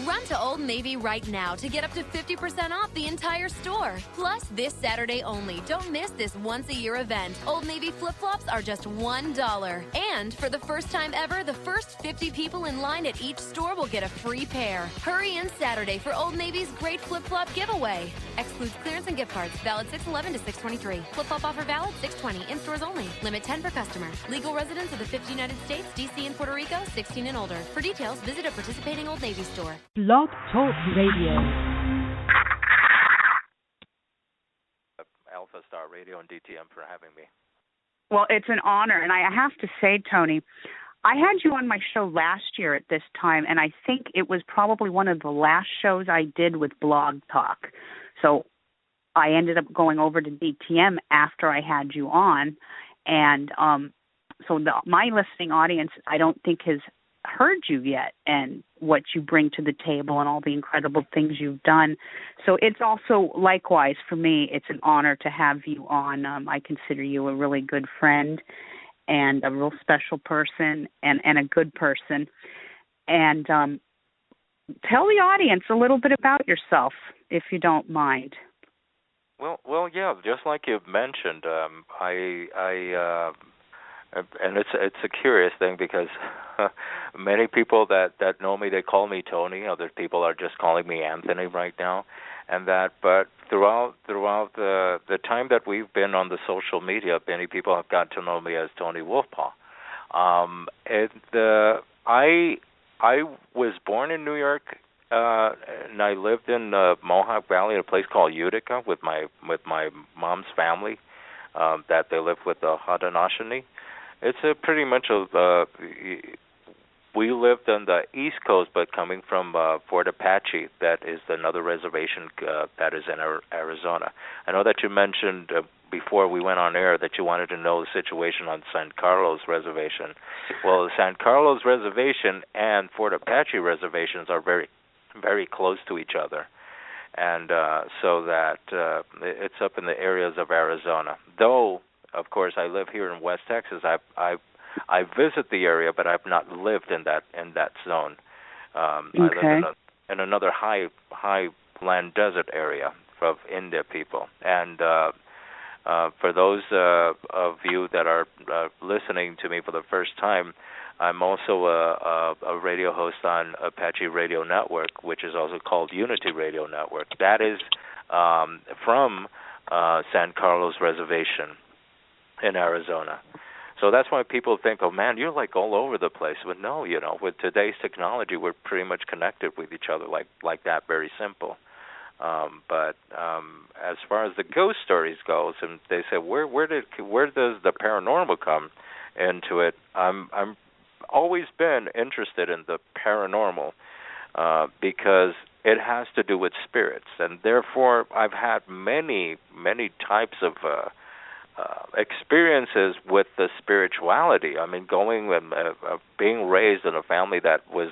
Run to Old Navy right now to get up to 50% off the entire store. Plus, this Saturday only, don't miss this once-a-year event. Old Navy flip-flops are just $1. And for the first time ever, the first 50 people in line at each store will get a free pair. Hurry in Saturday for Old Navy's great flip-flop giveaway. Excludes clearance and gift cards. Valid 6/11 to 6/23. Flip-flop offer valid 6/20. In stores only. Limit 10 per customer. Legal residents of the 50 United States, D.C. and Puerto Rico, 16 and older. For details, visit a participating Old Navy store. Blog Talk Radio. Alpha Star Radio and DTM for having me. Well, it's an honor, and I have to say, Tony, I had you on my show last year at this time, and I think it was probably one of the last shows I did with Blog Talk. So I ended up going over to DTM after I had you on, and so my listening audience, I don't think has heard you yet and what you bring to the table and all the incredible things you've done. So it's also, likewise, for me, it's an honor to have you on. I consider you a really good friend and a real special person and a good person. And tell the audience a little bit about yourself, if you don't mind. Well, yeah, just like you've mentioned, and it's a curious thing because many people that know me, they call me Tony. Other people are just calling me Anthony right now, but throughout the time that we've been on the social media, many people have got to know me as Tony Wolfpaw. I was born in New York, and I lived in Mohawk Valley, in a place called Utica, with my mom's family. That they live with the Haudenosaunee. It's pretty much we lived on the East Coast, but coming from Fort Apache, that is another reservation that is in Arizona. I know that you mentioned before we went on air that you wanted to know the situation on San Carlos Reservation. Well, the San Carlos Reservation and Fort Apache reservations are very, very close to each other. And so that it's up in the areas of Arizona. Though, of course, I live here in West Texas. I visit the area, but I've not lived in that zone. Okay. I live in another highland desert area of India people. And for those of you that are listening to me for the first time, I'm also a radio host on Apache Radio Network, which is also called Unity Radio Network. That is from San Carlos Reservation in Arizona. So that's why people think, oh, man, you're like all over the place. But no, with today's technology, we're pretty much connected with each other like that, very simple. But as far as the ghost stories goes, and they say, where does the paranormal come into it? I'm always been interested in the paranormal because it has to do with spirits, and therefore I've had many types of experiences with the spirituality. I mean, being raised in a family that was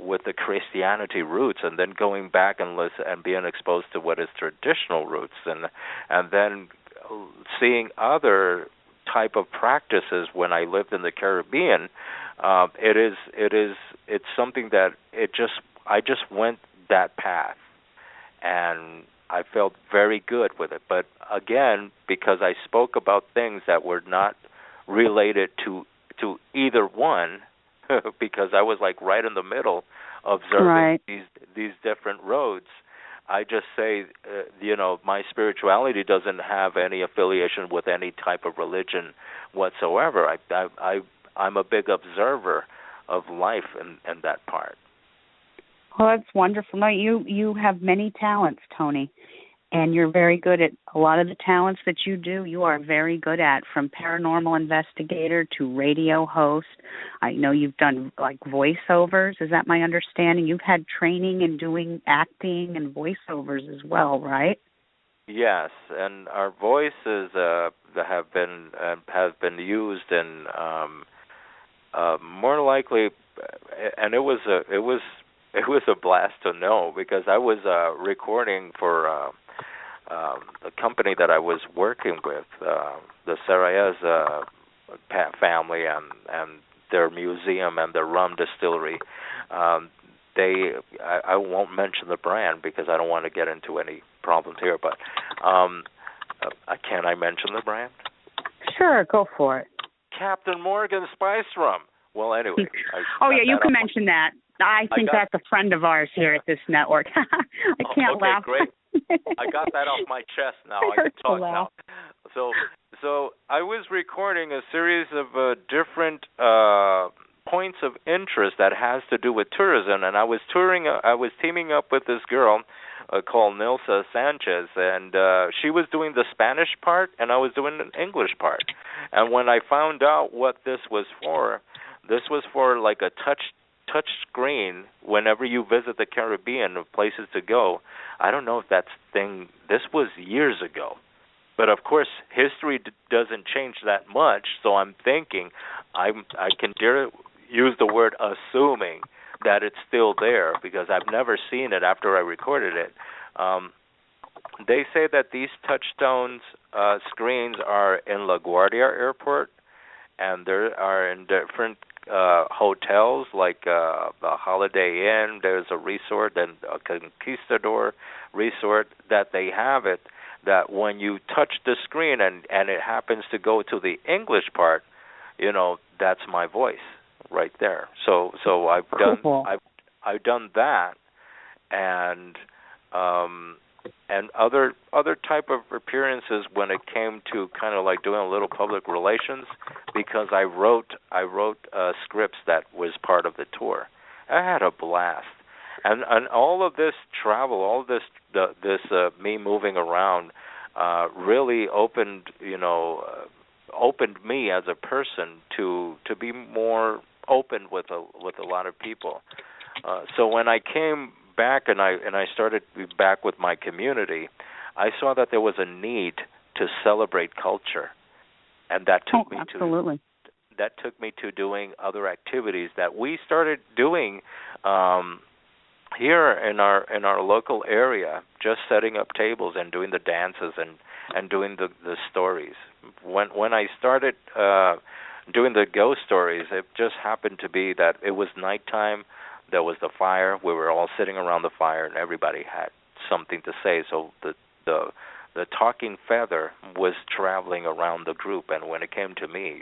with the Christianity roots, and then going back and being exposed to what is traditional roots, and then seeing other type of practices when I lived in the Caribbean. It's something that I just went that path, and I felt very good with it. But again, because I spoke about things that were not related to either one, because I was like right in the middle observing these different roads, I just say, my spirituality doesn't have any affiliation with any type of religion whatsoever. I'm a big observer of life in that part. Well, that's wonderful. No, you have many talents, Tony, and you're very good at a lot of the talents that you do. You are very good at, from paranormal investigator to radio host. I know you've done like voiceovers. Is that my understanding? You've had training in doing acting and voiceovers as well, right? Yes, and our voices have been used in more likely, and it was a blast to know, because I was recording for the company that I was working with, the Sarayez family and their museum and their rum distillery. I won't mention the brand because I don't want to get into any problems here, but can I mention the brand? Sure, go for it. Captain Morgan Spice Rum. Well, anyway. You can mention that. I think that's a friend of ours here at this network. I can't laugh. Okay, great. I got that off my chest now. I can talk now. So I was recording a series of different points of interest that has to do with tourism, and I was teaming up with this girl called Nilsa Sanchez, and she was doing the Spanish part, and I was doing the English part. And when I found out what this was for like a touch screen whenever you visit the Caribbean of places to go. I don't know if this was years ago. But of course, history doesn't change that much, so I'm thinking I can dare use the word assuming that it's still there because I've never seen it after I recorded it. They say that these touchstones screens are in LaGuardia Airport, and there are in different hotels like the Holiday Inn. There's a resort and a Conquistador resort that they have it, that when you touch the screen and it happens to go to the English part, that's my voice right there. So I've done that, and other type of appearances when it came to kind of like doing a little public relations, because I wrote scripts that was part of the tour. I had a blast, and all of this travel, all of this me moving around, really opened me as a person to be more open with a lot of people. So when I came back and I started back with my community, I saw that there was a need to celebrate culture, and that took me to doing other activities that we started doing here in our local area, just setting up tables and doing the dances and doing the stories. When I started doing the ghost stories, it just happened to be that it was nighttime. There was the fire. We were all sitting around the fire, and everybody had something to say. So the talking feather was traveling around the group, and when it came to me,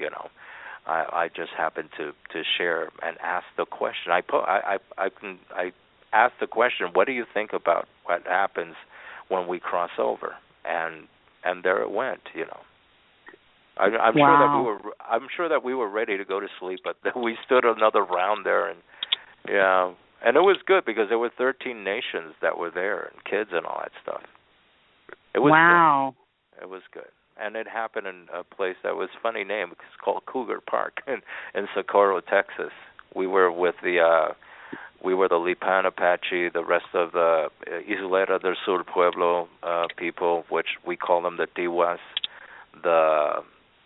I just happened to share and ask the question. I asked the question, what do you think about what happens when we cross over? And there it went, I'm wow. sure that we were ready to go to sleep, but we stood another round there, and and it was good because there were 13 nations that were there, and kids and all that stuff. It was wow. Good. It was good. And it happened in a place that was a funny name. It's called Cougar Park in Socorro, Texas. We were with the Lipan Apache, the rest of the Isleta del Sur Pueblo people, which we call them the Tiwas.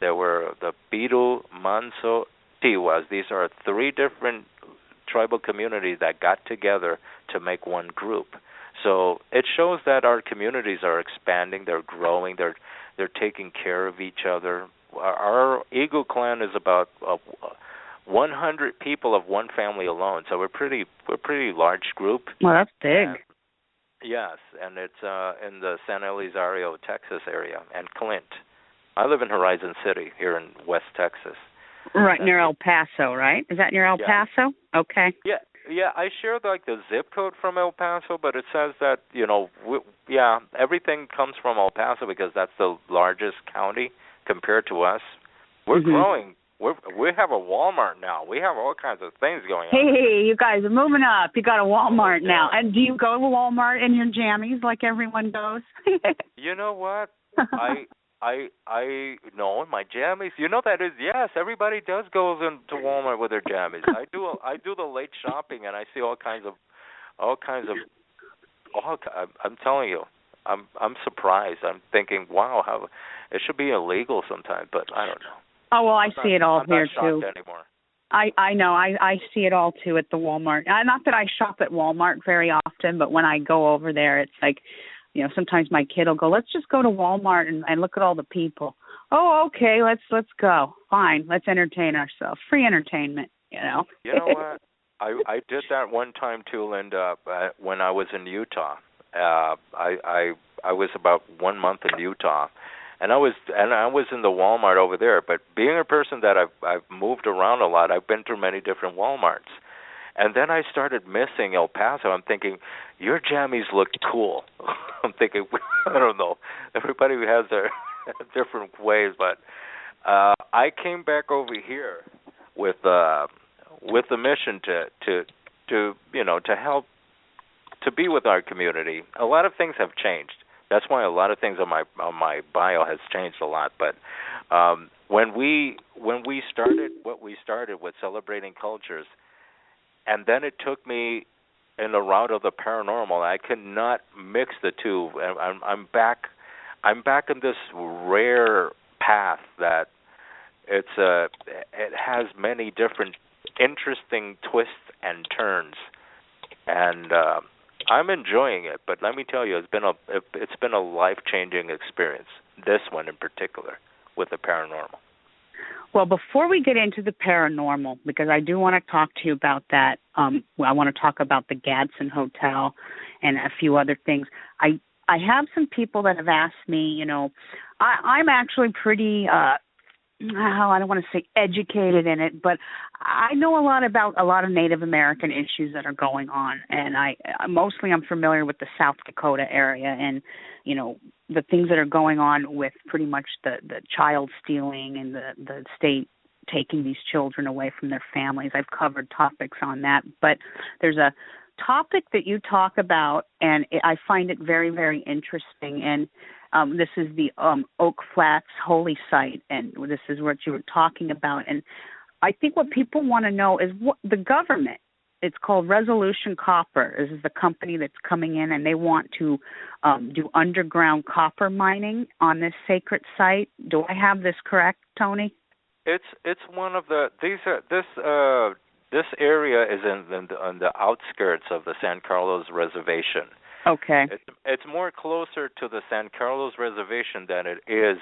There were the Piru, Manso, Tiwas. These are 3 different tribal communities that got together to make one group. So it shows that our communities are expanding, they're growing, they're taking care of each other. Our Eagle clan is about 100 people of one family alone, so we're a pretty large group. Well, that's big. Yes, and it's in the San Elizario, Texas area, and Clint. I live in Horizon City here in West Texas. Right, near El Paso, right? Is that near El Paso? Okay. Yeah, I share the zip code from El Paso, but it says that, everything comes from El Paso because that's the largest county compared to us. We're growing. We have a Walmart now. We have all kinds of things going on. Hey, you guys are moving up. You got a Walmart now. And do you go to Walmart in your jammies like everyone goes? You know what? I know in my jammies. That is yes. Everybody does go into Walmart with their jammies. I do the late shopping, and I see all kinds of. I'm telling you, I'm surprised. I'm thinking, wow, how it should be illegal sometime, but I don't know. Oh well, I see it all here too. I'm not shocked anymore. I know. I see it all too at the Walmart. Not that I shop at Walmart very often, but when I go over there, it's like. Sometimes my kid will go, let's just go to Walmart and look at all the people. Oh, okay, let's go. Fine, let's entertain ourselves. Free entertainment, You know what? I did that one time too, Linda. When I was in Utah, I was about 1 month in Utah, and I was in the Walmart over there. But being a person that I've moved around a lot, I've been through many different Walmarts, and then I started missing El Paso. I'm thinking, your jammies look cool. I'm thinking, I don't know. Everybody has their different ways, but I came back over here with the mission to help, to be with our community. A lot of things have changed. That's why a lot of things on my bio has changed a lot. But when we started what we started with celebrating cultures, and then it took me in the route of the paranormal, I could not mix the two. I'm back in this rare path that it has many different interesting twists and turns, and I'm enjoying it. But let me tell you, it's been a life-changing experience. This one in particular, with the paranormal. Well, before we get into the paranormal, because I do want to talk to you about that, I want to talk about the Gadson Hotel and a few other things. I have some people that have asked me, I'm actually pretty, I don't want to say educated in it, but I know a lot about a lot of Native American issues that are going on, and I'm familiar with the South Dakota area and, the things that are going on with pretty much the child stealing and the state taking these children away from their families. I've covered topics on that, but there's a topic that you talk about, and I find it very, very interesting, and this is the Oak Flats Holy Site, and this is what you were talking about. And I think what people want to know is what the government, it's called Resolution Copper. This is the company that's coming in, and they want to do underground copper mining on this sacred site. Do I have this correct, Tony? It's one of the this area is on the outskirts of the San Carlos Reservation. Okay. It's more closer to the San Carlos Reservation than it is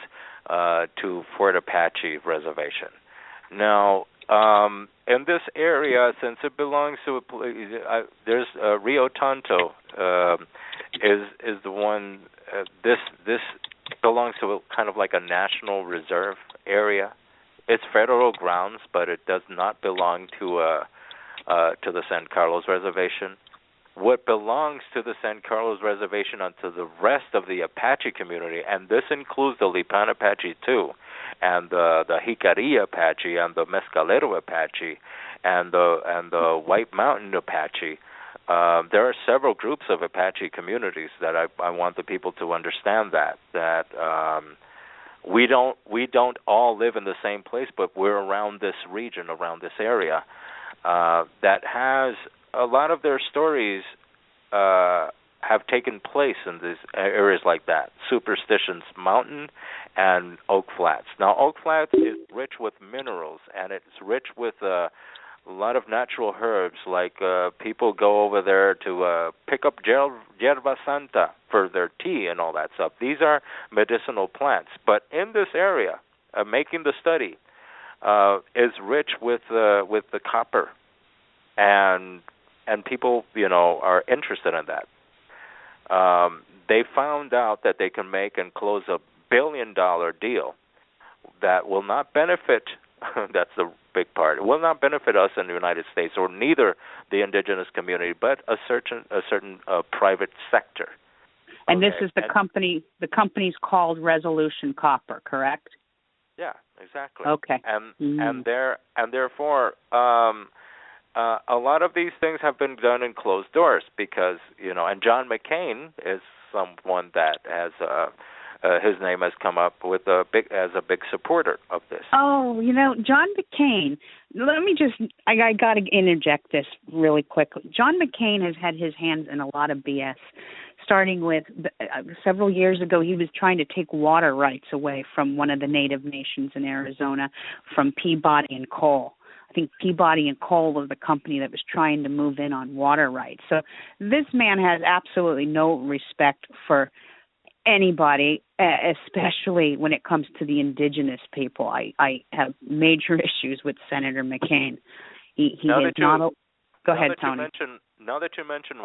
to Fort Apache Reservation. Now, in this area, since it belongs to there's Rio Tonto is the one. This belongs to kind of like a national reserve area. It's federal grounds, but it does not belong to the San Carlos Reservation. What belongs to the San Carlos Reservation and to the rest of the Apache community, and this includes the Lipan Apache too, and the Jicarilla Apache, and the Mescalero Apache, and the White Mountain Apache. There are several groups of Apache communities that I want the people to understand that we don't all live in the same place, but we're around this region, around this area that has a lot of their stories have taken place in these areas like that, Superstitions Mountain and Oak Flats. Now, Oak Flats is rich with minerals, and it's rich with a lot of natural herbs, like people go over there to pick up yerba santa for their tea and all that stuff. These are medicinal plants. But in this area, making the study, is rich with the copper, and people, are interested in that. They found out that they can make and close $1 billion deal that will not benefit, that's the big part, it will not benefit us in the United States, or neither the indigenous community, but a certain private sector. And this is the company's called Resolution Copper, correct? Yeah, exactly. Okay. And therefore, a lot of these things have been done in closed doors because, and John McCain is someone that has his name has come up with as a big supporter of this. Oh, John McCain. Let me I got to interject this really quickly. John McCain has had his hands in a lot of BS, starting with several years ago, he was trying to take water rights away from one of the native nations in Arizona, from Peabody and Coal. I think Peabody and Coal was the company that was trying to move in on water rights. So this man has absolutely no respect for anybody, especially when it comes to the indigenous people. I have major issues with Senator McCain. He is not. Go ahead, Tony. Now that you mention